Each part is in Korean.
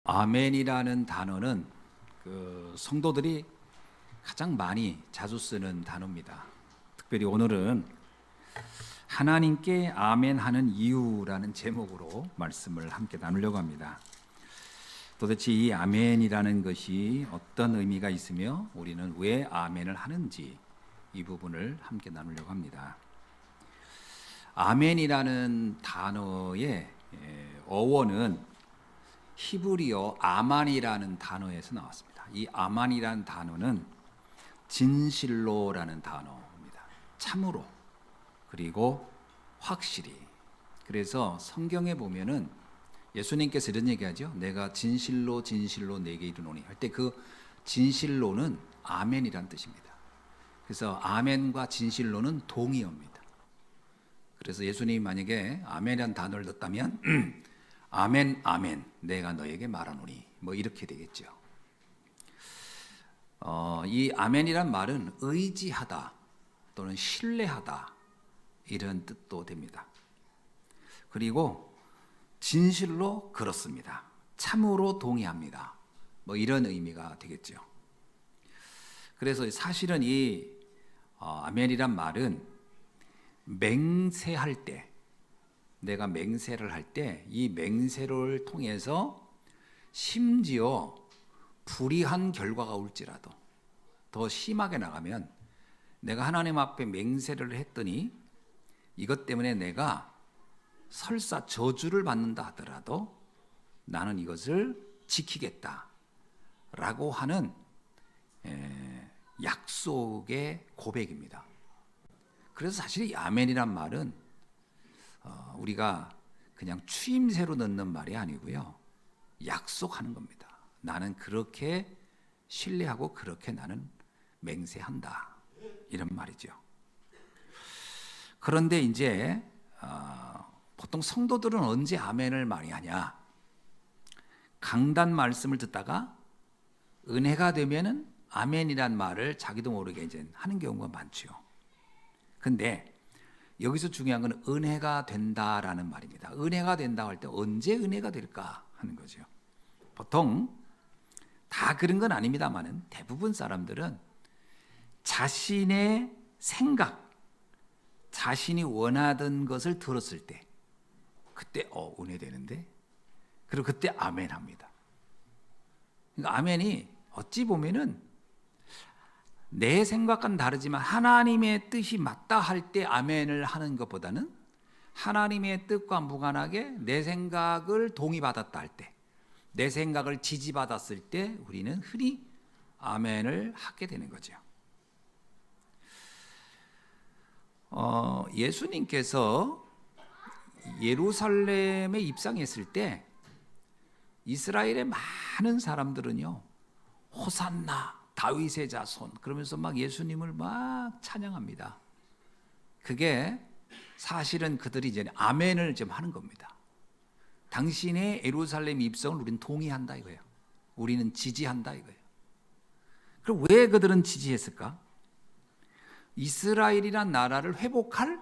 아멘이라는 단어는 성도들이 가장 많이 자주 쓰는 단어입니다. 특별히 오늘은 하나님께 아멘하는 이유라는 제목으로 말씀을 함께 나누려고 합니다. 도대체 이 아멘이라는 것이 어떤 의미가 있으며 우리는 왜 아멘을 하는지 이 부분을 함께 나누려고 합니다. 아멘이라는 단어의 어원은 히브리어 아만이라는 단어에서 나왔습니다. 이 아만이라는 단어는 진실로라는 단어입니다. 참으로, 그리고 확실히. 그래서 성경에 보면은 예수님께서 이런 얘기하죠. 내가 진실로 진실로 내게 이르노니 할 때 그 진실로는 아멘이란 뜻입니다. 그래서 아멘과 진실로는 동의어입니다. 그래서 예수님이 만약에 아멘이라는 단어를 넣었다면 아멘 아멘 내가 너에게 말하노니 뭐 이렇게 되겠죠. 이 아멘이란 말은 의지하다 또는 신뢰하다 이런 뜻도 됩니다. 그리고 진실로 그렇습니다. 참으로 동의합니다. 뭐 이런 의미가 되겠죠. 그래서 사실은 이 아멘이란 말은 맹세할 때, 내가 맹세를 할 때 이 맹세를 통해서 심지어 불이한 결과가 올지라도 더 심하게 나가면 내가 하나님 앞에 맹세를 했더니 이것 때문에 내가 설사 저주를 받는다 하더라도 나는 이것을 지키겠다라고 하는 약속의 고백입니다. 그래서 사실 이 아멘이란 말은 우리가 그냥 추임새로 넣는 말이 아니고요. 약속하는 겁니다. 나는 그렇게 신뢰하고 그렇게 나는 맹세한다. 이런 말이죠. 그런데 이제 보통 성도들은 언제 아멘을 많이 하냐? 강단 말씀을 듣다가 은혜가 되면은 아멘이란 말을 자기도 모르게 이제 하는 경우가 많죠. 근데 여기서 중요한 건 은혜가 된다라는 말입니다. 은혜가 된다 할 때 언제 은혜가 될까 하는 거죠. 보통 다 그런 건 아닙니다만은 대부분 사람들은 자신의 생각, 자신이 원하던 것을 들었을 때 그때 은혜 되는데 그리고 그때 아멘 합니다. 그러니까 아멘이 어찌 보면은 내 생각과는 다르지만 하나님의 뜻이 맞다 할 때 아멘을 하는 것보다는 하나님의 뜻과 무관하게 내 생각을 동의받았다 할 때, 내 생각을 지지받았을 때 우리는 흔히 아멘을 하게 되는 거죠. 예수님께서 예루살렘에 입성했을 때 이스라엘의 많은 사람들은요, 호산나 다윗의 자손 그러면서 막 예수님을 막 찬양합니다. 그게 사실은 그들이 이제 아멘을 좀 하는 겁니다. 당신의 예루살렘 입성을 우리는 동의한다 이거예요. 우리는 지지한다 이거예요. 그럼 왜 그들은 지지했을까? 이스라엘이란 나라를 회복할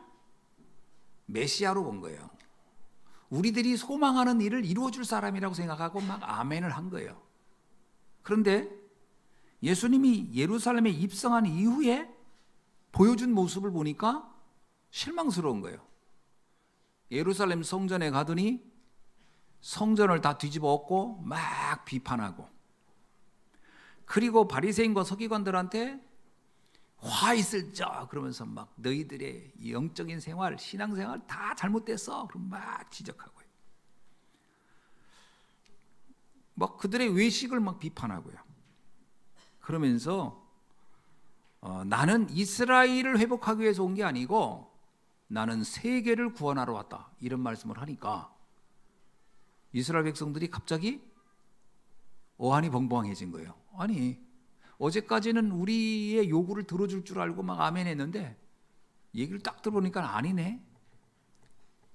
메시아로 본 거예요. 우리들이 소망하는 일을 이루어줄 사람이라고 생각하고 막 아멘을 한 거예요. 그런데 예수님이 예루살렘에 입성한 이후에 보여준 모습을 보니까 실망스러운 거예요. 예루살렘 성전에 가더니 성전을 다 뒤집어 엎고 막 비판하고, 그리고 바리새인과 서기관들한테 화 있을 자 그러면서 막 너희들의 영적인 생활, 신앙생활 다 잘못됐어. 그럼 막 지적하고요. 막 그들의 외식을 막 비판하고요. 그러면서 나는 이스라엘을 회복하기 위해서 온 게 아니고 나는 세계를 구원하러 왔다 이런 말씀을 하니까 이스라엘 백성들이 갑자기 어안이 벙벙해진 거예요. 아니 어제까지는 우리의 요구를 들어줄 줄 알고 막 아멘 했는데 얘기를 딱 들어보니까 아니네.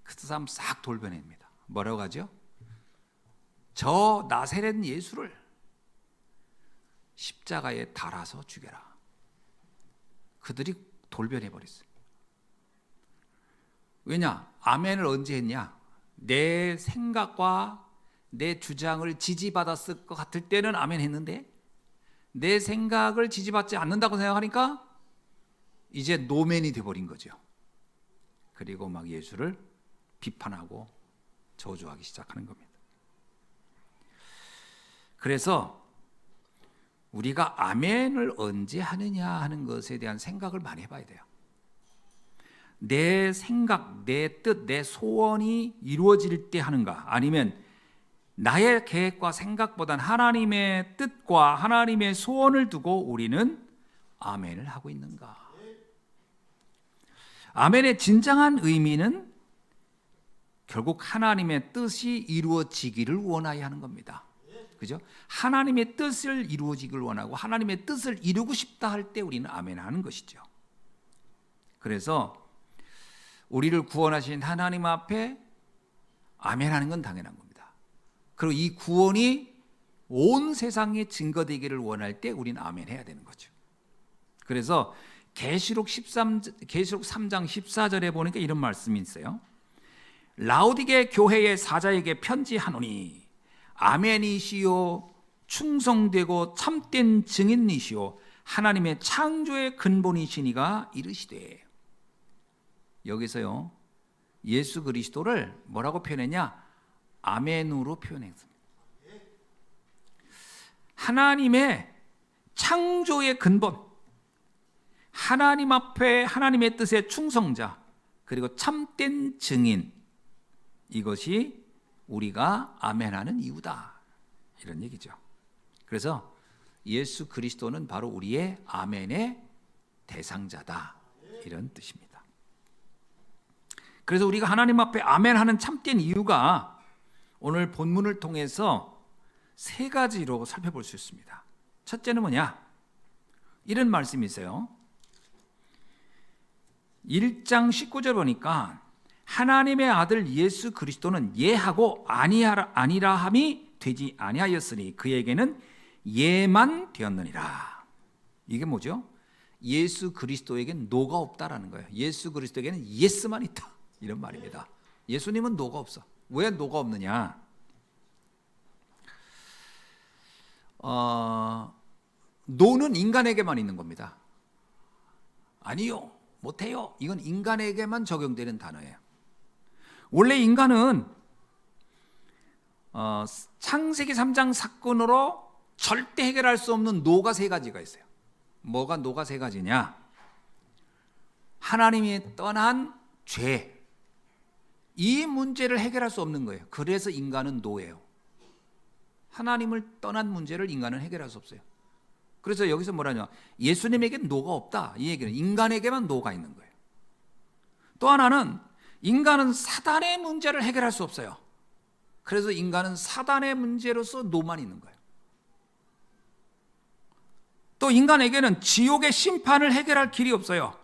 그 사람 싹 돌변합니다. 뭐라고 하죠? 저 나사렛 예수를 십자가에 달아서 죽여라. 그들이 돌변해 버렸어요. 왜냐? 아멘을 언제 했냐? 내 생각과 내 주장을 지지받았을 것 같을 때는 아멘 했는데 내 생각을 지지받지 않는다고 생각하니까 이제 노맨이 돼버린 거죠. 그리고 막 예수를 비판하고 저주하기 시작하는 겁니다. 그래서 우리가 아멘을 언제 하느냐 하는 것에 대한 생각을 많이 해봐야 돼요. 내 생각, 내 뜻, 내 소원이 이루어질 때 하는가, 아니면 나의 계획과 생각보단 하나님의 뜻과 하나님의 소원을 두고 우리는 아멘을 하고 있는가. 아멘의 진정한 의미는 결국 하나님의 뜻이 이루어지기를 원하여 하는 겁니다. 그죠? 하나님의 뜻을 이루어지기를 원하고 하나님의 뜻을 이루고 싶다 할 때 우리는 아멘 하는 것이죠. 그래서 우리를 구원하신 하나님 앞에 아멘 하는 건 당연한 겁니다. 그리고 이 구원이 온 세상에 증거되기를 원할 때 우리는 아멘 해야 되는 거죠. 그래서 계시록 3장 14절에 보니까 이런 말씀이 있어요. 라오디게 교회의 사자에게 편지하노니 아멘이시요 충성되고 참된 증인이시요 하나님의 창조의 근본이시니가 이르시되. 여기서요 예수 그리스도를 뭐라고 표현했냐? 아멘으로 표현했습니다. 하나님의 창조의 근본, 하나님 앞에 하나님의 뜻의 충성자, 그리고 참된 증인, 이것이 우리가 아멘하는 이유다, 이런 얘기죠. 그래서 예수 그리스도는 바로 우리의 아멘의 대상자다, 이런 뜻입니다. 그래서 우리가 하나님 앞에 아멘하는 참된 이유가 오늘 본문을 통해서 세 가지로 살펴볼 수 있습니다. 첫째는 뭐냐? 이런 말씀이 있어요. 1장 19절 보니까 하나님의 아들 예수 그리스도는 예하고 아니라 함이 되지 아니하였으니 그에게는 예만 되었느니라. 이게 뭐죠? 예수 그리스도에게는 노가 없다라는 거예요. 예수 그리스도에게는 예스만 있다, 이런 말입니다. 예수님은 노가 없어. 왜 노가 없느냐? 노는 인간에게만 있는 겁니다. 아니요, 못해요, 이건 인간에게만 적용되는 단어예요. 원래 인간은 창세기 3장 사건으로 절대 해결할 수 없는 노가 세 가지가 있어요. 뭐가 노가 세 가지냐? 하나님이 떠난 죄, 이 문제를 해결할 수 없는 거예요. 그래서 인간은 노예요. 하나님을 떠난 문제를 인간은 해결할 수 없어요. 그래서 여기서 뭐라냐? 예수님에게는 노가 없다, 이 얘기는 인간에게만 노가 있는 거예요. 또 하나는 인간은 사단의 문제를 해결할 수 없어요. 그래서 인간은 사단의 문제로서 노만 있는 거예요. 또 인간에게는 지옥의 심판을 해결할 길이 없어요.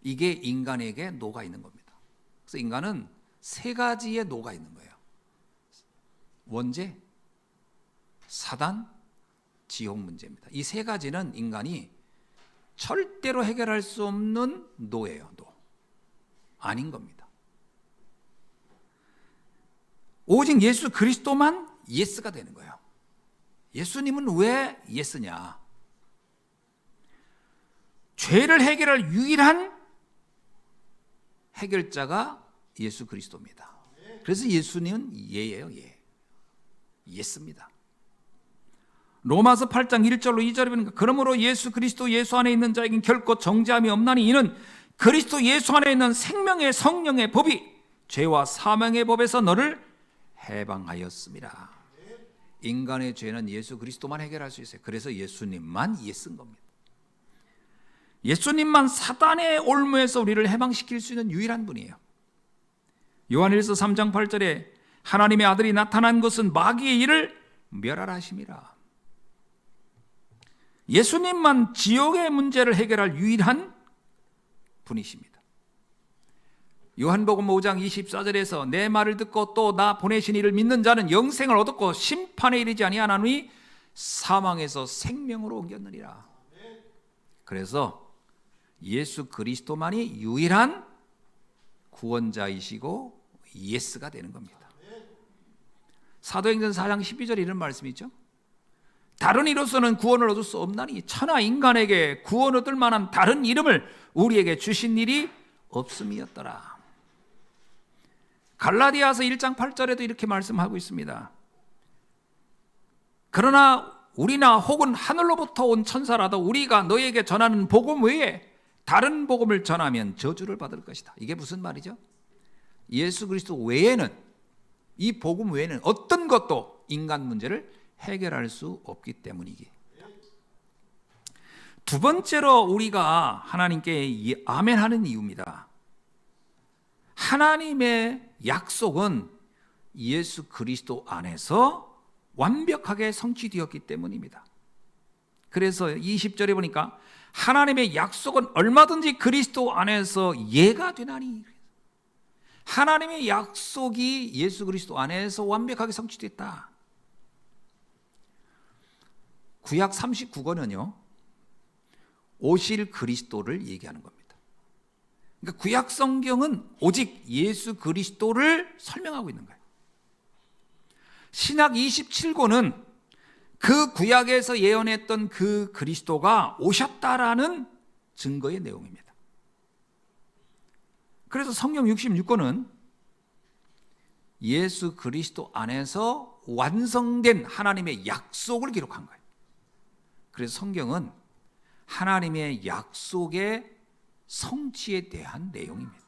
이게 인간에게 노가 있는 겁니다. 그래서 인간은 세 가지의 노가 있는 거예요. 원죄, 사단, 지옥 문제입니다. 이 세 가지는 인간이 절대로 해결할 수 없는 노예요. 노. 아닌 겁니다. 오직 예수 그리스도만 예스가 되는 거예요. 예수님은 왜 예스냐? 죄를 해결할 유일한 해결자가 예수 그리스도입니다. 그래서 예수님은 예예요. 예. 예스입니다. 로마서 8장 1절로 2절에 보니까 그러므로 예수 그리스도 예수 안에 있는 자에겐 결코 정죄함이 없나니 이는 그리스도 예수 안에 있는 생명의 성령의 법이 죄와 사망의 법에서 너를 해방하였습니다. 인간의 죄는 예수 그리스도만 해결할 수 있어요. 그래서 예수님만 예스인 겁니다. 예수님만 사단의 올무에서 우리를 해방시킬 수 있는 유일한 분이에요. 요한일서 3장 8절에 하나님의 아들이 나타난 것은 마귀의 일을 멸하라 하심이라. 예수님만 지옥의 문제를 해결할 유일한 분이십니다. 요한복음 5장 24절에서 내 말을 듣고 또 나 보내신 이를 믿는 자는 영생을 얻었고 심판에 이르지 아니하나니 사망에서 생명으로 옮겼느니라. 그래서 예수 그리스도만이 유일한 구원자이시고 예스가 되는 겁니다. 사도행전 4장 12절에 이런 말씀이 있죠. 다른 이로서는 구원을 얻을 수 없나니 천하 인간에게 구원 얻을 만한 다른 이름을 우리에게 주신 일이 없음이었더라. 갈라디아서 1장 8절에도 이렇게 말씀하고 있습니다. 그러나 우리나 혹은 하늘로부터 온 천사라도 우리가 너에게 전하는 복음 외에 다른 복음을 전하면 저주를 받을 것이다. 이게 무슨 말이죠? 예수 그리스도 외에는, 이 복음 외에는 어떤 것도 인간 문제를 해결할 수 없기 때문이기. 두 번째로 우리가 하나님께 아멘하는 이유입니다. 하나님의 약속은 예수 그리스도 안에서 완벽하게 성취되었기 때문입니다. 그래서 20절에 보니까 하나님의 약속은 얼마든지 그리스도 안에서 예가 되나니, 하나님의 약속이 예수 그리스도 안에서 완벽하게 성취됐다. 구약 39권은요 오실 그리스도를 얘기하는 겁니다. 그러니까 구약 성경은 오직 예수 그리스도를 설명하고 있는 거예요. 신약 27권은 그 구약에서 예언했던 그 그리스도가 오셨다라는 증거의 내용입니다. 그래서 성경 66권은 예수 그리스도 안에서 완성된 하나님의 약속을 기록한 거예요. 그래서 성경은 하나님의 약속의 성취에 대한 내용입니다.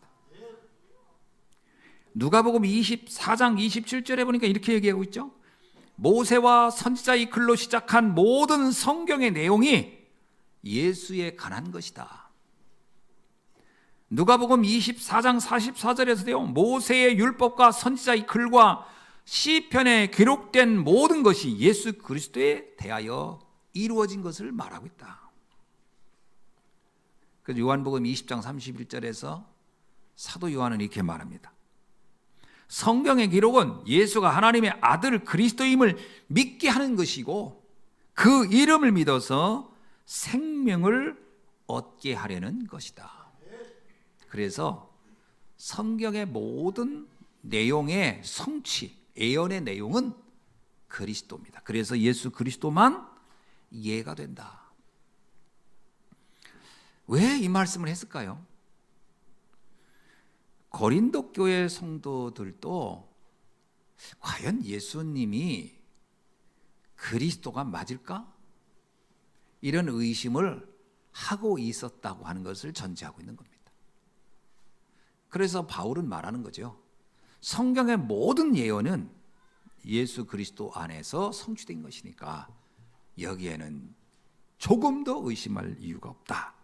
누가복음 24장 27절에 보니까 이렇게 얘기하고 있죠. 모세와 선지자의 글로 시작한 모든 성경의 내용이 예수에 관한 것이다. 누가복음 24장 44절에서도요. 모세의 율법과 선지자의 글과 시편에 기록된 모든 것이 예수 그리스도에 대하여 이루어진 것을 말하고 있다. 그래서 요한복음 20장 31절에서 사도 요한은 이렇게 말합니다. 성경의 기록은 예수가 하나님의 아들 그리스도임을 믿게 하는 것이고 그 이름을 믿어서 생명을 얻게 하려는 것이다. 그래서 성경의 모든 내용의 성취, 예언의 내용은 그리스도입니다. 그래서 예수 그리스도만 이해가 된다. 왜 이 말씀을 했을까요? 고린도 교회 성도들도 과연 예수님이 그리스도가 맞을까? 이런 의심을 하고 있었다고 하는 것을 전제하고 있는 겁니다. 그래서 바울은 말하는 거죠. 성경의 모든 예언은 예수 그리스도 안에서 성취된 것이니까 여기에는 조금도 의심할 이유가 없다.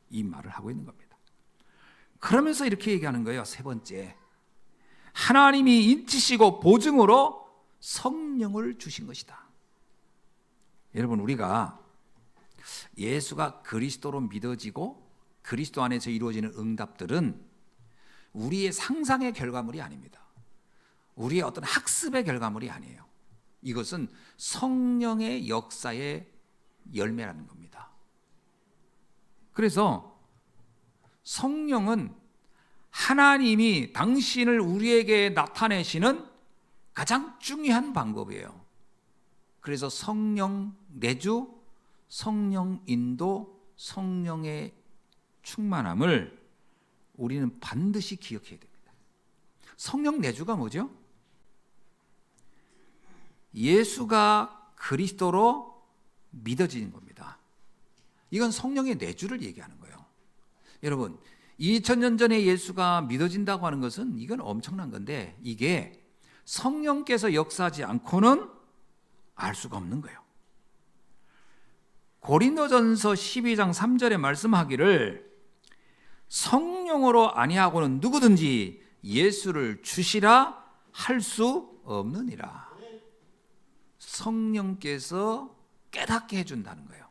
이 말을 하고 있는 겁니다. 그러면서 이렇게 얘기하는 거예요. 세 번째, 하나님이 인치시고 보증으로 성령을 주신 것이다. 여러분, 우리가 예수가 그리스도로 믿어지고 그리스도 안에서 이루어지는 응답들은 우리의 상상의 결과물이 아닙니다. 우리의 어떤 학습의 결과물이 아니에요. 이것은 성령의 역사의 열매라는 겁니다. 그래서 성령은 하나님이 당신을 우리에게 나타내시는 가장 중요한 방법이에요. 그래서 성령 내주, 성령 인도, 성령의 충만함을 우리는 반드시 기억해야 됩니다. 성령 내주가 뭐죠? 예수가 그리스도로 믿어지는 겁니다. 이건 성령의 내주를 얘기하는 거예요. 여러분, 2000년 전에 예수가 믿어진다고 하는 것은 이건 엄청난 건데 이게 성령께서 역사하지 않고는 알 수가 없는 거예요. 고린도전서 12장 3절에 말씀하기를 성령으로 아니하고는 누구든지 예수를 주시라 할 수 없느니라. 성령께서 깨닫게 해준다는 거예요.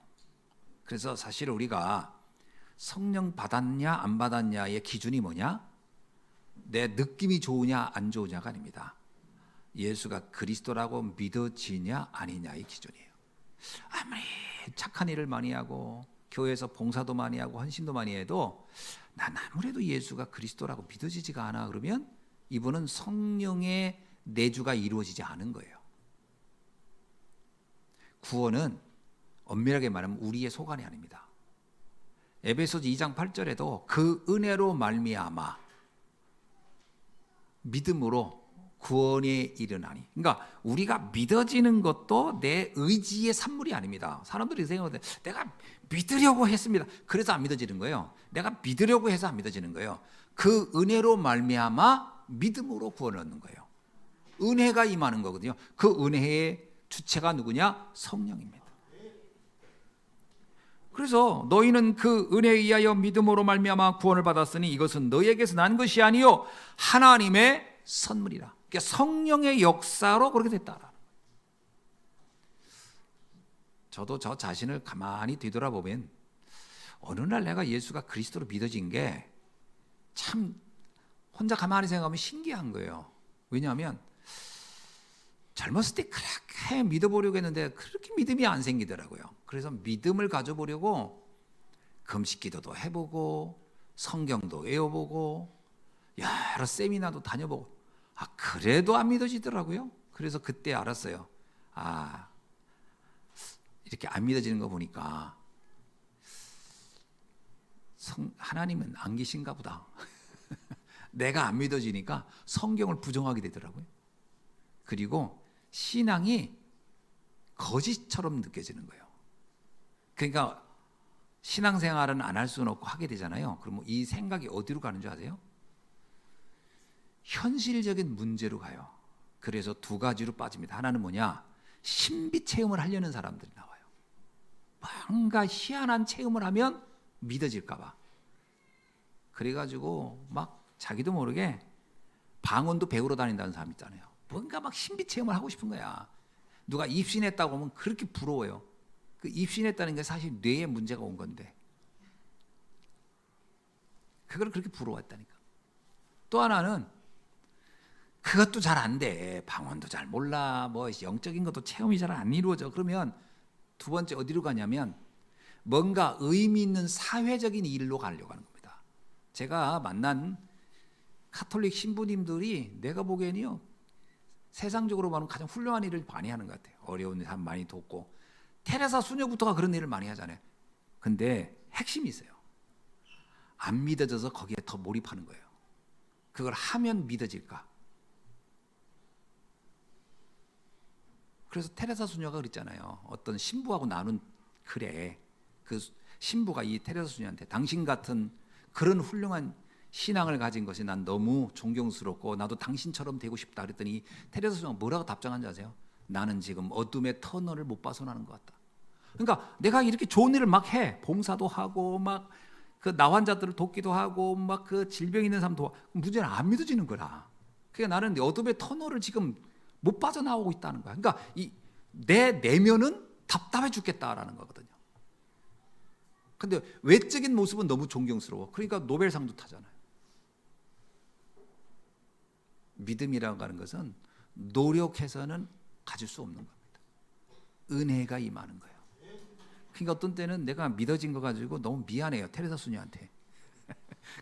그래서 사실 우리가 성령 받았냐 안 받았냐의 기준이 뭐냐? 내 느낌이 좋으냐 안 좋으냐가 아닙니다. 예수가 그리스도라고 믿어지냐 아니냐의 기준이에요. 아무리 착한 일을 많이 하고 교회에서 봉사도 많이 하고 헌신도 많이 해도 난 아무래도 예수가 그리스도라고 믿어지지가 않아. 그러면 이분은 성령의 내주가 이루어지지 않은 거예요. 구원은 엄밀하게 말하면 우리의 소관이 아닙니다. 에베소서 2장 8절에도 그 은혜로 말미암아 믿음으로 구원에 이르나니. 그러니까 우리가 믿어지는 것도 내 의지의 산물이 아닙니다. 사람들이 생각하는데 내가 믿으려고 했습니다. 그래서 안 믿어지는 거예요. 내가 믿으려고 해서 안 믿어지는 거예요. 그 은혜로 말미암아 믿음으로 구원을 얻는 거예요. 은혜가 임하는 거거든요. 그 은혜의 주체가 누구냐? 성령입니다. 그래서 너희는 그 은혜에 의하여 믿음으로 말미암아 구원을 받았으니 이것은 너희에게서 난 것이 아니요 하나님의 선물이라. 그러니까 성령의 역사로 그렇게 됐다라는 거예요. 저도 저 자신을 가만히 뒤돌아보면 어느 날 내가 예수가 그리스도로 믿어진 게 참 혼자 가만히 생각하면 신기한 거예요. 왜냐하면 젊었을 때 그렇게 믿어보려고 했는데 그렇게 믿음이 안 생기더라고요. 그래서 믿음을 가져보려고 금식 기도도 해보고 성경도 외워보고 여러 세미나도 다녀보고 그래도 안 믿어지더라고요. 그래서 그때 알았어요. 이렇게 안 믿어지는 거 보니까 하나님은 안 계신가 보다. 내가 안 믿어지니까 성경을 부정하게 되더라고요. 그리고 신앙이 거짓처럼 느껴지는 거예요. 그러니까 신앙생활은 안 할 수는 없고 하게 되잖아요. 그러면 이 생각이 어디로 가는 줄 아세요? 현실적인 문제로 가요. 그래서 두 가지로 빠집니다. 하나는 뭐냐? 신비 체험을 하려는 사람들이 나와요. 뭔가 희한한 체험을 하면 믿어질까 봐. 그래가지고 막 자기도 모르게 방언도 배우러 다닌다는 사람 있잖아요. 뭔가 막 신비 체험을 하고 싶은 거야. 누가 입신했다고 하면 그렇게 부러워요. 그 입신했다는 게 사실 뇌에 문제가 온 건데 그걸 그렇게 부러워했다니까. 또 하나는 그것도 잘 안 돼. 방언도 잘 몰라. 뭐 영적인 것도 체험이 잘 안 이루어져. 그러면 두 번째 어디로 가냐면 뭔가 의미 있는 사회적인 일로 가려고 하는 겁니다. 제가 만난 카톨릭 신부님들이 내가 보기에는요 세상적으로 말하면 가장 훌륭한 일을 많이 하는 것 같아요. 어려운 사람 많이 돕고 테레사 수녀부터가 그런 일을 많이 하잖아요. 근데 핵심이 있어요. 안 믿어져서 거기에 더 몰입하는 거예요. 그걸 하면 믿어질까? 그래서 테레사 수녀가 그랬잖아요. 어떤 신부하고 나눈 글에 그 신부가 이 테레사 수녀한테 당신 같은 그런 훌륭한 신앙을 가진 것이 난 너무 존경스럽고 나도 당신처럼 되고 싶다 그랬더니 테레사 수녀가 뭐라고 답장한지 아세요? 나는 지금 어둠의 터널을 못 벗어나는 것 같다. 그러니까 내가 이렇게 좋은 일을 막 해. 봉사도 하고 막 그 나환자들을 돕기도 하고 막 그 질병 있는 사람 도와. 문제는 안 믿어지는 거라. 그러니까 나는 어둠의 터널을 지금 못 빠져나오고 있다는 거야. 그러니까 내 내면은 답답해 죽겠다라는 거거든요. 근데 외적인 모습은 너무 존경스러워. 그러니까 노벨상도 타잖아요. 믿음이라고 하는 것은 노력해서는 가질 수 없는 겁니다. 은혜가 임하는 거예요. 그러니까 어떤 때는 내가 믿어진 거 가지고 너무 미안해요. 테레사 수녀한테.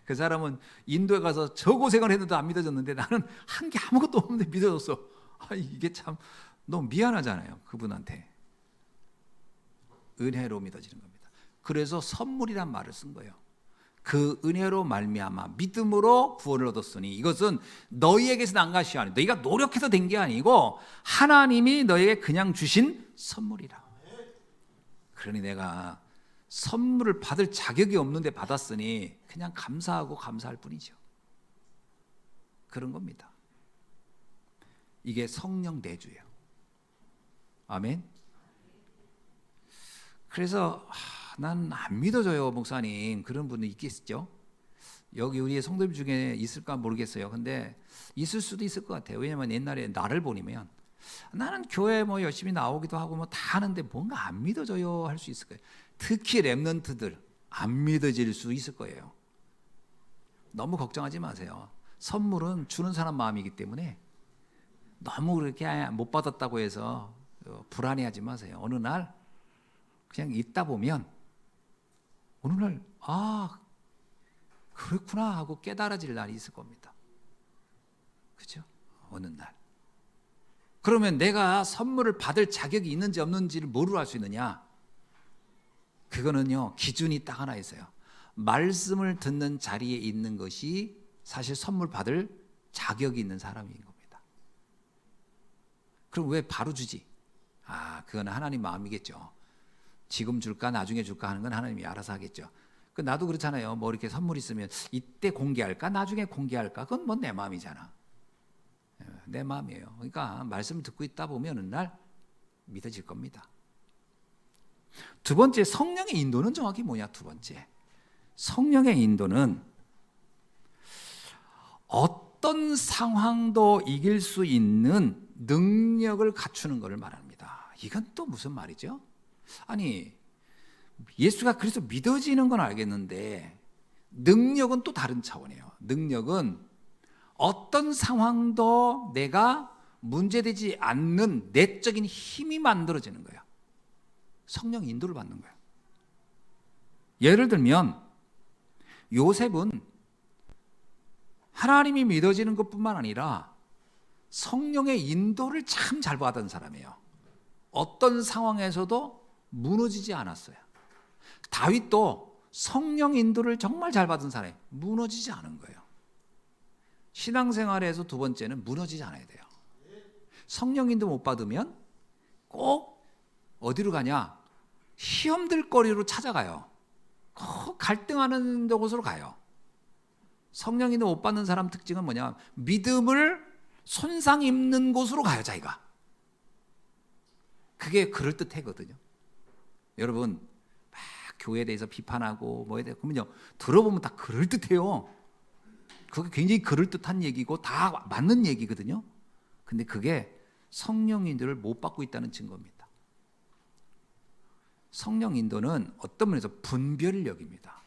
그 사람은 인도에 가서 저 고생을 했는데 안 믿어졌는데 나는 한 게 아무것도 없는데 믿어졌어. 이게 참 너무 미안하잖아요. 그분한테. 은혜로 믿어지는 겁니다. 그래서 선물이란 말을 쓴 거예요. 그 은혜로 말미암아 믿음으로 구원을 얻었으니 이것은 너희에게서 난 것이 아니고 너희가 노력해서 된 게 아니고 하나님이 너희에게 그냥 주신 선물이라. 그러니 내가 선물을 받을 자격이 없는데 받았으니 그냥 감사하고 감사할 뿐이죠. 그런 겁니다. 이게 성령 내주예요. 아멘. 그래서 난 안 믿어져요, 목사님. 그런 분이 있겠죠. 여기 우리의 성도님 중에 있을까 모르겠어요. 근데 있을 수도 있을 것 같아요. 왜냐하면 옛날에 나를 보니면 나는 교회 뭐 열심히 나오기도 하고 뭐 다 하는데 뭔가 안 믿어져요 할 수 있을 거예요. 특히 랩런트들 안 믿어질 수 있을 거예요. 너무 걱정하지 마세요. 선물은 주는 사람 마음이기 때문에 너무 그렇게 못 받았다고 해서 불안해하지 마세요. 어느 날 그냥 있다 보면 어느 날 그렇구나 하고 깨달아질 날이 있을 겁니다. 그렇죠? 어느 날. 그러면 내가 선물을 받을 자격이 있는지 없는지를 뭐로 알 수 있느냐? 그거는요, 기준이 딱 하나 있어요. 말씀을 듣는 자리에 있는 것이 사실 선물 받을 자격이 있는 사람인 겁니다. 그럼 왜 바로 주지? 그건 하나님 마음이겠죠. 지금 줄까 나중에 줄까 하는 건 하나님이 알아서 하겠죠. 나도 그렇잖아요. 뭐 이렇게 선물 있으면 이때 공개할까 나중에 공개할까, 그건 뭐 내 마음이잖아. 내 마음이에요. 그러니까 말씀을 듣고 있다 보면 어느 날 믿어질 겁니다. 두 번째, 성령의 인도는 정확히 뭐냐? 두 번째, 성령의 인도는 어떤 상황도 이길 수 있는 능력을 갖추는 것을 말합니다. 이건 또 무슨 말이죠? 아니, 예수가 그래서 믿어지는 건 알겠는데 능력은 또 다른 차원이에요. 능력은 어떤 상황도 내가 문제되지 않는 내적인 힘이 만들어지는 거예요. 성령 인도를 받는 거예요. 예를 들면 요셉은 하나님이 믿어지는 것뿐만 아니라 성령의 인도를 참 잘 받은 사람이에요. 어떤 상황에서도 무너지지 않았어요. 다윗도 성령 인도를 정말 잘 받은 사람이에요. 무너지지 않은 거예요. 신앙생활에서 두 번째는 무너지지 않아야 돼요. 성령 인도 못 받으면 꼭 어디로 가냐? 시험들거리로 찾아가요. 꼭 갈등하는 곳으로 가요. 성령 인도 못 받는 사람 특징은 뭐냐? 믿음을 손상 입는 곳으로 가요, 자기가. 그게 그럴듯하거든요. 여러분, 막 교회에 대해서 비판하고 뭐에 대해서 그러면요, 들어보면 다 그럴듯해요. 그게 굉장히 그럴듯한 얘기고 다 맞는 얘기거든요. 근데 그게 성령 인도를 못 받고 있다는 증거입니다. 성령 인도는 어떤 면에서 분별력입니다.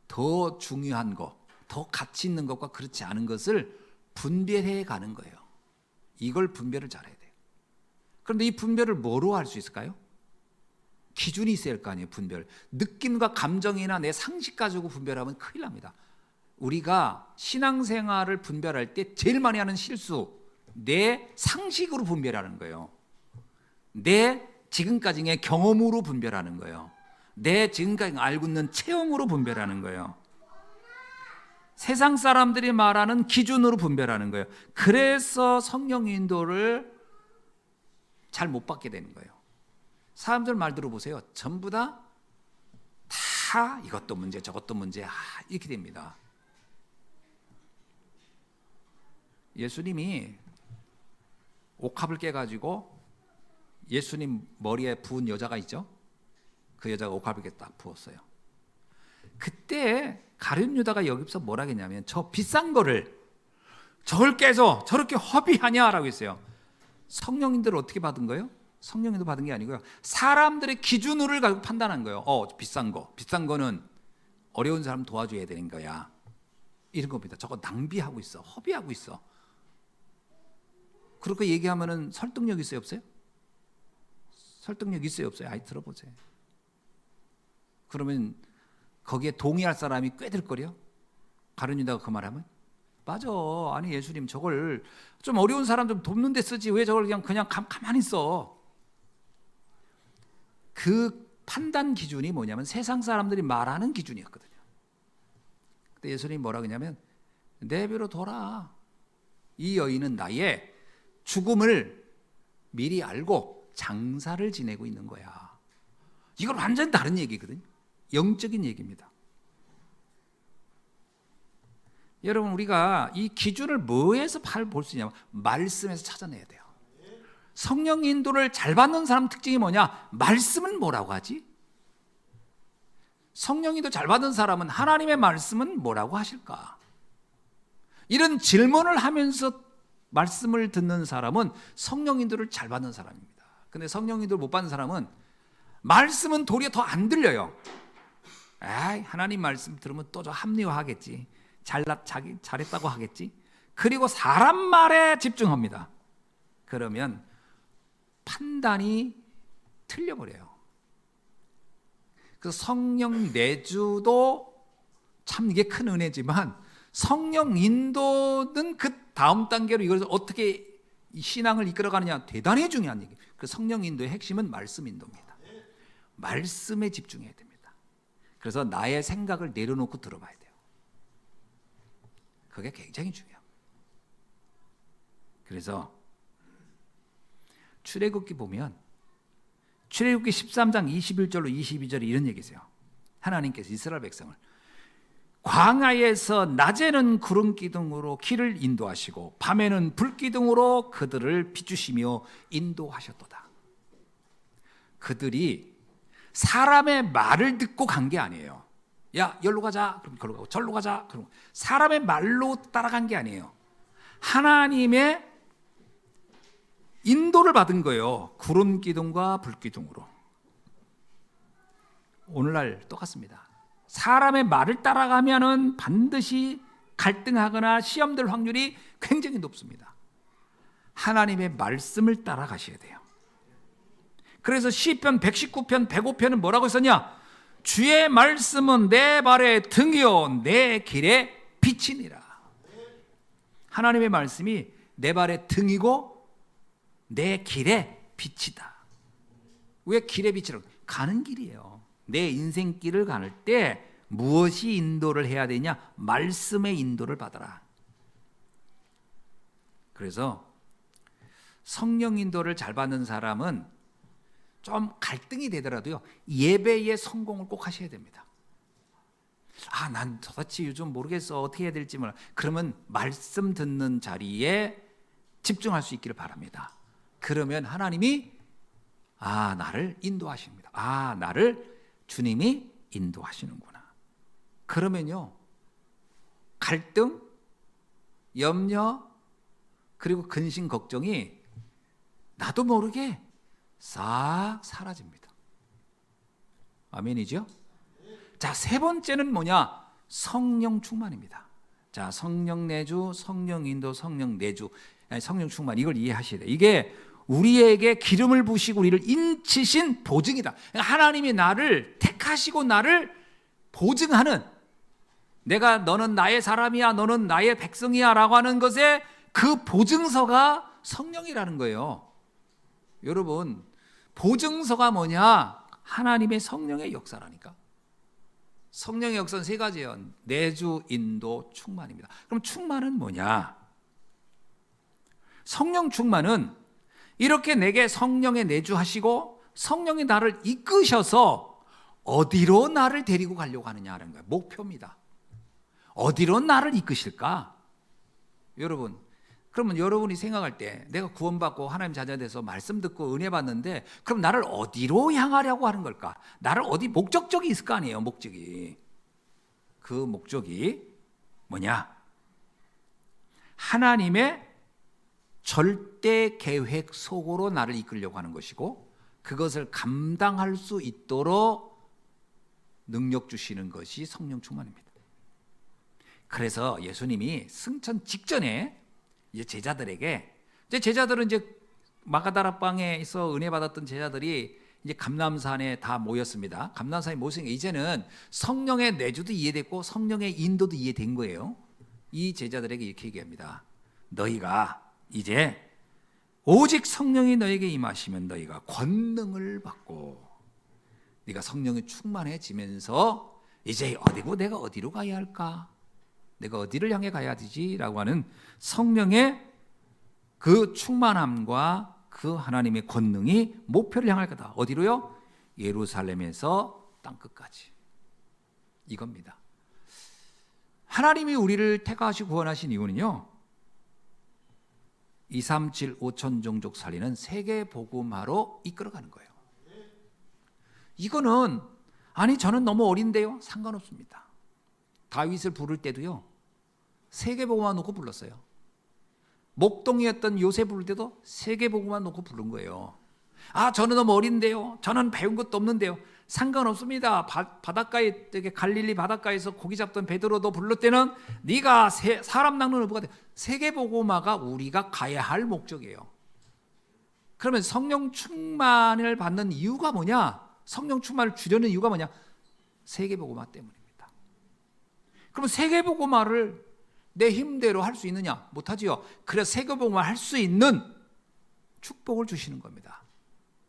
더 중요한 것, 더 가치 있는 것과 그렇지 않은 것을 분별해 가는 거예요. 이걸 분별을 잘해야 돼요. 그런데 이 분별을 뭐로 할 수 있을까요? 기준이 있어야 할 거 아니에요. 분별. 느낌과 감정이나 내 상식 가지고 분별하면 큰일 납니다. 우리가 신앙생활을 분별할 때 제일 많이 하는 실수, 내 상식으로 분별하는 거예요. 내 지금까지의 경험으로 분별하는 거예요. 내 지금까지 알고 있는 체험으로 분별하는 거예요. 세상 사람들이 말하는 기준으로 분별하는 거예요. 그래서 성령 인도를 잘 못 받게 되는 거예요. 사람들 말 들어보세요. 전부 다 이것도 문제 저것도 문제 이렇게 됩니다. 예수님이 옥합을 깨가지고 예수님 머리에 부은 여자가 있죠. 그 여자가 옥합을 깨 딱 부었어요. 그때 가룟 유다가 여기서 뭐라 했냐면 저 비싼 거를 저걸 깨서 저렇게 허비하냐라고 했어요. 성령인들을 어떻게 받은 거예요? 성령인도 받은 게 아니고요, 사람들의 기준으로 가지고 판단한 거예요. 비싼 거는 어려운 사람 도와줘야 되는 거야, 이런 겁니다. 저거 낭비하고 있어, 허비하고 있어. 그렇게 얘기하면은 설득력 있어요, 없어요? 설득력 있어요, 없어요? 아이, 들어보세요. 그러면 거기에 동의할 사람이 꽤 될 거래요. 가룟 유다가 그 말하면 맞아. 아니, 예수님 저걸 좀 어려운 사람 좀 돕는 데 쓰지 왜 저걸 그냥 가만히 있어. 그 판단 기준이 뭐냐면 세상 사람들이 말하는 기준이었거든요. 그때 예수님이 뭐라고 했냐면 내비로 둬라. 이 여인은 나의 죽음을 미리 알고 장사를 지내고 있는 거야. 이건 완전히 다른 얘기거든요. 영적인 얘기입니다. 여러분, 우리가 이 기준을 뭐에서 볼 수 있냐면 말씀에서 찾아내야 돼요. 성령 인도를 잘 받는 사람 특징이 뭐냐? 말씀은 뭐라고 하지? 성령 인도 잘 받은 사람은 하나님의 말씀은 뭐라고 하실까? 이런 질문을 하면서 말씀을 듣는 사람은 성령 인도를 잘 받는 사람입니다. 근데 성령 인도를 못 받는 사람은 말씀은 도리어 더 안 들려요. 하나님 말씀 들으면 또 저 합리화하겠지. 잘했다고 하겠지. 그리고 사람 말에 집중합니다. 그러면 판단이 틀려버려요. 그래서 성령 내주도 참 이게 큰 은혜지만 성령 인도는 그 다음 단계로 이걸 어떻게 이 신앙을 이끌어가느냐 대단히 중요한 얘기. 그 성령 인도의 핵심은 말씀 인도입니다. 말씀에 집중해야 됩니다. 그래서 나의 생각을 내려놓고 들어봐야 돼요. 그게 굉장히 중요해요. 그래서 출애굽기 보면 출애굽기 13장 21절로 22절에 이런 얘기세요. 하나님께서 이스라엘 백성을 광야에서 낮에는 구름 기둥으로 길을 인도하시고 밤에는 불 기둥으로 그들을 비추시며 인도하셨도다. 그들이 사람의 말을 듣고 간 게 아니에요. 야, 여기로 가자. 그럼 걸로 가고 절로 가자. 그럼 사람의 말로 따라간 게 아니에요. 하나님의 인도를 받은 거예요. 구름 기둥과 불 기둥으로. 오늘날 똑같습니다. 사람의 말을 따라가면은 반드시 갈등하거나 시험될 확률이 굉장히 높습니다. 하나님의 말씀을 따라가셔야 돼요. 그래서 시편 119편 105편은 뭐라고 썼냐? 주의 말씀은 내 발의 등이요 내 길의 빛이니라. 하나님의 말씀이 내 발의 등이고 내 길의 빛이다. 왜 길의 빛이라고? 가는 길이에요. 내 인생길을 가는 때 무엇이 인도를 해야 되냐? 말씀의 인도를 받아라. 그래서 성령 인도를 잘 받는 사람은 좀 갈등이 되더라도요, 예배의 성공을 꼭 하셔야 됩니다. 아, 난 도대체 요즘 모르겠어. 어떻게 해야 될지 몰라. 그러면 말씀 듣는 자리에 집중할 수 있기를 바랍니다. 그러면 하나님이 나를 인도하십니다. 나를 주님이 인도하시는구나. 그러면요, 갈등, 염려, 그리고 근심, 걱정이 나도 모르게 싹 사라집니다. 아멘이죠? 자, 세 번째는 뭐냐? 성령 충만입니다. 자, 성령 내주, 성령 인도, 성령 내주, 성령 충만, 이걸 이해하셔야 돼요. 이게 우리에게 기름을 부으시고 우리를 인치신 보증이다. 하나님이 나를 택하시고 나를 보증하는, 내가 너는 나의 사람이야, 너는 나의 백성이야 라고 하는 것에 그 보증서가 성령이라는 거예요. 여러분, 보증서가 뭐냐? 하나님의 성령의 역사라니까. 성령의 역사는 세 가지예요. 내주, 인도, 충만입니다. 그럼 충만은 뭐냐? 성령 충만은 이렇게 내게 성령에 내주하시고 성령이 나를 이끄셔서 어디로 나를 데리고 가려고 하느냐는 거예요. 목표입니다. 어디로 나를 이끄실까? 여러분, 그러면 여러분이 생각할 때 내가 구원받고 하나님 자녀 돼서 말씀 듣고 은혜 받는데 그럼 나를 어디로 향하려고 하는 걸까? 나를 어디 목적이 있을 거 아니에요. 목적이. 그 목적이 뭐냐? 하나님의 절대 계획 속으로 나를 이끌려고 하는 것이고 그것을 감당할 수 있도록 능력 주시는 것이 성령 충만입니다. 그래서 예수님이 승천 직전에 이제 제자들에게, 이제 제자들은 이제 마가다락방에서 은혜 받았던 제자들이 이제 감람산에 다 모였습니다. 감람산에 모였으니까 이제는 성령의 내주도 이해됐고 성령의 인도도 이해된 거예요. 이 제자들에게 이렇게 얘기합니다. 너희가 이제 오직 성령이 너에게 임하시면 너희가 권능을 받고 네가 성령이 충만해지면서 이제 어디고 내가 어디로 가야 할까? 내가 어디를 향해 가야 되지? 라고 하는 성령의 그 충만함과 그 하나님의 권능이 목표를 향할 거다. 어디로요? 예루살렘에서 땅끝까지. 이겁니다. 하나님이 우리를 택하시고 구원하신 이유는요, 237 5천 종족 살리는 세계 복음화로 이끌어가는 거예요. 이거는 아니 저는 너무 어린데요? 상관없습니다. 다윗을 부를 때도요, 세계 복음화 놓고 불렀어요. 목동이었던 요새 부를 때도 세계 복음화 놓고 부른 거예요. 저는 너무 어린데요? 저는 배운 것도 없는데요? 상관없습니다. 바닷가에, 갈릴리 바닷가에서 고기 잡던 베드로도 불렀을 때는 네가 사람 낚는 어부가 돼. 세계 복음화가 우리가 가야 할 목적이에요. 그러면 성령 충만을 받는 이유가 뭐냐? 성령 충만을 주려는 이유가 뭐냐? 세계 복음화 때문입니다. 그러면 세계 복음화를 내 힘대로 할 수 있느냐? 못하지요. 그래서 세계 복음화 할 수 있는 축복을 주시는 겁니다.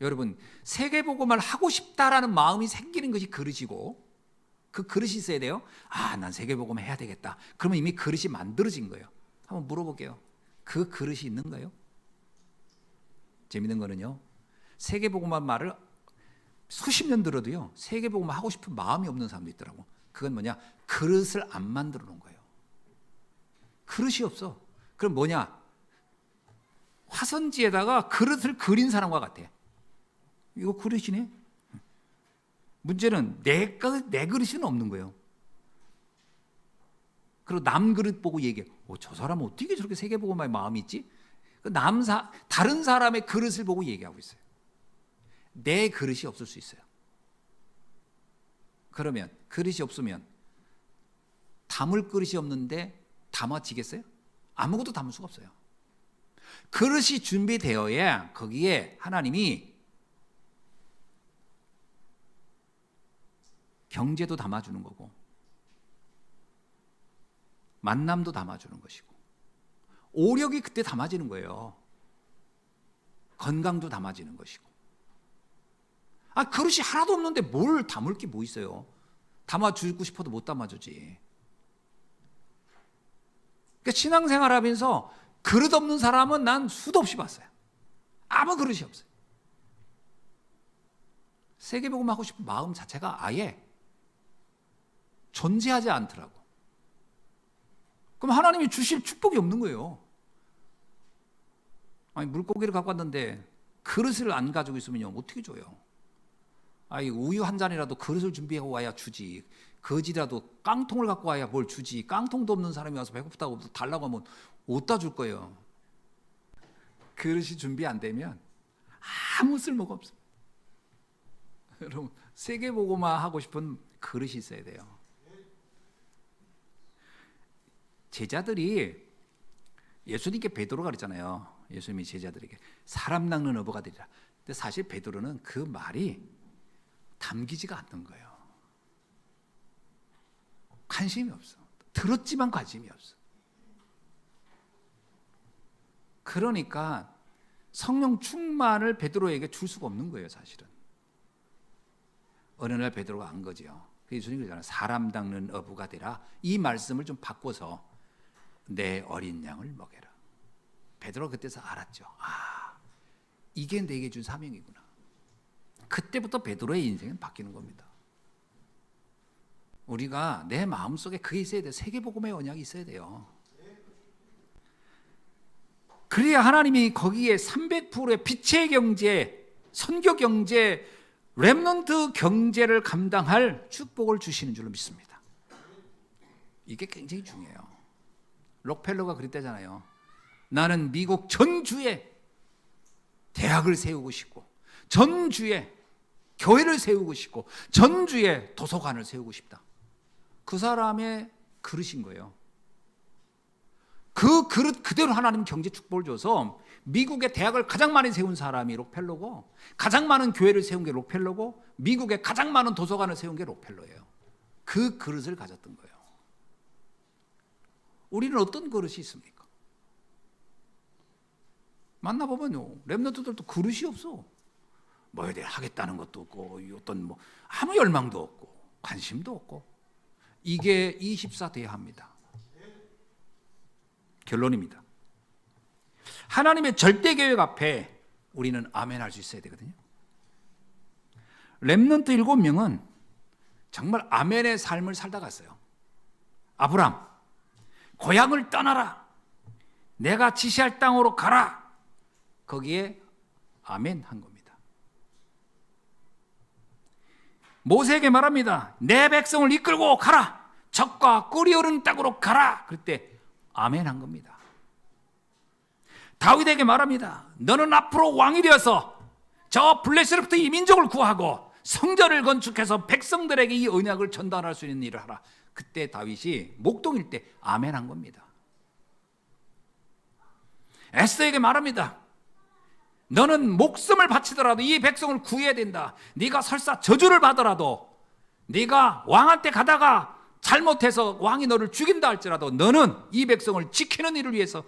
여러분, 세계복음을 하고 싶다라는 마음이 생기는 것이 그릇이고, 그 그릇이 있어야 돼요. 난 세계복음 해야 되겠다. 그러면 이미 그릇이 만들어진 거예요. 한번 물어볼게요. 그 그릇이 있는가요? 재밌는 거는요, 세계복음한 말을 수십 년 들어도요, 세계복음 하고 싶은 마음이 없는 사람도 있더라고. 그건 뭐냐? 그릇을 안 만들어 놓은 거예요. 그릇이 없어. 그럼 뭐냐? 화선지에다가 그릇을 그린 사람과 같아. 이거 그릇이네? 문제는 내 그릇은 없는 거예요. 그리고 남 그릇 보고 얘기해. 저 사람은 어떻게 저렇게 세계복음에 마음이 있지? 다른 사람의 그릇을 보고 얘기하고 있어요. 내 그릇이 없을 수 있어요. 그러면 그릇이 없으면 담을 그릇이 없는데 담아지겠어요? 아무것도 담을 수가 없어요. 그릇이 준비되어야 거기에 하나님이 경제도 담아주는 거고, 만남도 담아주는 것이고, 오력이 그때 담아지는 거예요. 건강도 담아지는 것이고. 그릇이 하나도 없는데 뭘 담을 게 뭐 있어요? 담아주고 싶어도 못 담아주지. 그러니까 신앙생활 하면서 그릇 없는 사람은 난 수도 없이 봤어요. 아무 그릇이 없어요. 세계복음 하고 싶은 마음 자체가 아예 존재하지 않더라고. 그럼 하나님이 주실 축복이 없는 거예요. 물고기를 갖고 왔는데 그릇을 안 가지고 있으면 어떻게 줘요? 우유 한 잔이라도 그릇을 준비하고 와야 주지. 거지라도 깡통을 갖고 와야 뭘 주지. 깡통도 없는 사람이 와서 배고프다고 달라고 하면 어디다 줄 거예요? 그릇이 준비 안 되면 아무 쓸모가 없어요. 여러분, 세계보고만 하고 싶은 그릇이 있어야 돼요. 제자들이 예수님께 베드로가 그랬잖아요. 예수님이 제자들에게 사람 낚는 어부가 되리라. 근데 사실 베드로는 그 말이 담기지가 않는 거예요. 관심이 없어. 들었지만 관심이 없어. 그러니까 성령 충만을 베드로에게 줄 수가 없는 거예요, 사실은. 어느 날 베드로가 안 거죠. 예수님이 그러잖아요. 사람 닦는 어부가 되라. 이 말씀을 좀 바꿔서 내 어린 양을 먹여라. 베드로가 그때서 알았죠. 이게 내게 준 사명이구나. 그때부터 베드로의 인생은 바뀌는 겁니다. 우리가 내 마음속에 그게 있어야 돼요. 세계복음의 언약이 있어야 돼요. 그래야 하나님이 거기에 300%의 빛의 경제, 선교 경제, 렘넌트 경제를 감당할 축복을 주시는 줄로 믿습니다. 이게 굉장히 중요해요. 록펠러가 그랬다잖아요. 나는 미국 전주에 대학을 세우고 싶고, 전주에 교회를 세우고 싶고, 전주에 도서관을 세우고 싶다. 그 사람의 그릇인 거예요. 그 그릇 그대로 하나님 경제 축복을 줘서 미국의 대학을 가장 많이 세운 사람이 록펠러고, 가장 많은 교회를 세운 게 록펠러고, 미국에 가장 많은 도서관을 세운 게 록펠러예요. 그 그릇을 가졌던 거예요. 우리는 어떤 그릇이 있습니까? 만나보면요, 렘넌트들도 그릇이 없어. 뭐에 대해 하겠다는 것도 없고, 어떤 아무 열망도 없고, 관심도 없고. 이게 24 대합니다. 결론입니다. 하나님의 절대 계획 앞에 우리는 아멘 할 수 있어야 되거든요. 렘넌트 7명은 정말 아멘의 삶을 살다 갔어요. 아브람, 고향을 떠나라. 내가 지시할 땅으로 가라. 거기에 아멘 한 겁니다. 모세에게 말합니다. 내 백성을 이끌고 가라. 적과 꿀이 흐르는 땅으로 가라. 그때 아멘 한 겁니다. 다윗에게 말합니다. 너는 앞으로 왕이 되어서 저 블레셋으로부터 이 민족을 구하고 성전을 건축해서 백성들에게 이 언약을 전달할 수 있는 일을 하라. 그때 다윗이 목동일 때 아멘 한 겁니다. 에스더에게 말합니다. 너는 목숨을 바치더라도 이 백성을 구해야 된다. 네가 설사 저주를 받더라도, 네가 왕한테 가다가 잘못해서 왕이 너를 죽인다 할지라도 너는 이 백성을 지키는 일을 위해서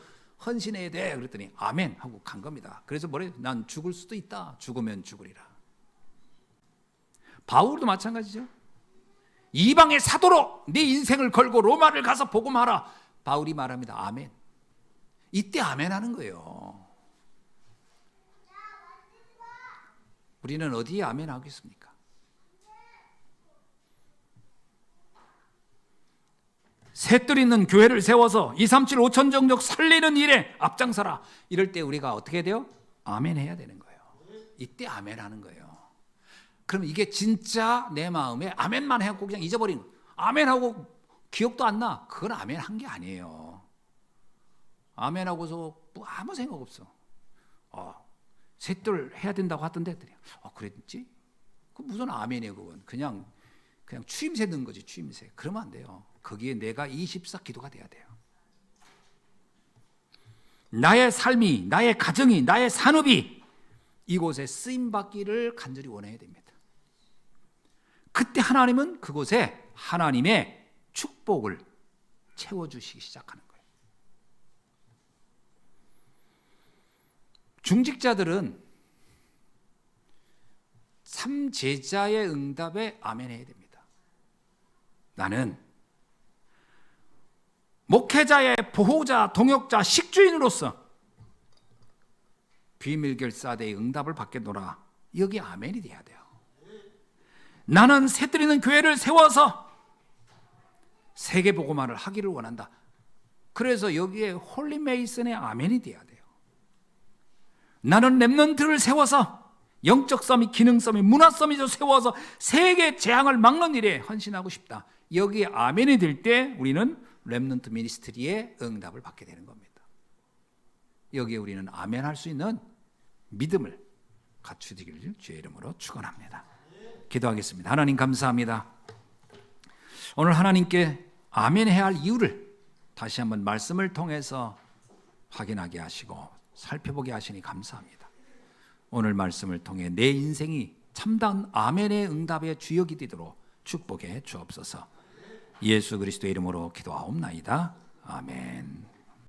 헌신해야 돼. 그랬더니 아멘 하고 간 겁니다. 그래서 뭐래요? 난 죽을 수도 있다. 죽으면 죽으리라. 바울도 마찬가지죠. 이방의 사도로 네 인생을 걸고 로마를 가서 복음하라. 바울이 말합니다. 아멘. 이때 아멘 하는 거예요. 우리는 어디에 아멘 하겠습니까? 셋들 있는 교회를 세워서 237 5천 정적 살리는 일에 앞장서라. 이럴 때 우리가 어떻게 돼요? 아멘 해야 되는 거예요. 이때 아멘 하는 거예요. 그럼 이게 진짜 내 마음에 아멘만 해갖고 그냥 잊어버리는, 아멘하고 기억도 안 나. 그건 아멘 한 게 아니에요. 아멘하고서 뭐 아무 생각 없어. 셋들 해야 된다고 하던데, 그랬지? 그 무슨 아멘이에요, 그건. 그냥 추임새 넣은 거지, 추임새. 그러면 안 돼요. 거기에 내가 24 기도가 돼야 돼요. 나의 삶이, 나의 가정이, 나의 산업이 이곳에 쓰임받기를 간절히 원해야 됩니다. 그때 하나님은 그곳에 하나님의 축복을 채워주시기 시작하는 거예요. 중직자들은 참 제자의 응답에 아멘해야 됩니다. 나는 목회자의 보호자, 동역자, 식주인으로서 비밀결사대의 응답을 받겠노라. 여기 아멘이 돼야 돼요. 나는 새들 있는 교회를 세워서 세계복음화를 하기를 원한다. 그래서 여기에 홀리메이슨의 아멘이 돼야 돼요. 나는 렘넌트를 세워서 영적 서밋, 기능 서밋, 문화 서밋을 세워서 세계 재앙을 막는 일에 헌신하고 싶다. 여기에 아멘이 될 때 우리는 렘넌트 미니스트리의 응답을 받게 되는 겁니다. 여기에 우리는 아멘 할 수 있는 믿음을 갖추기를 주의 이름으로 축원합니다. 기도하겠습니다. 하나님 감사합니다. 오늘 하나님께 아멘해야 할 이유를 다시 한번 말씀을 통해서 확인하게 하시고 살펴보게 하시니 감사합니다. 오늘 말씀을 통해 내 인생이 참다운 아멘의 응답의 주역이 되도록 축복해 주옵소서. 예수 그리스도의 이름으로 기도하옵나이다. 아멘.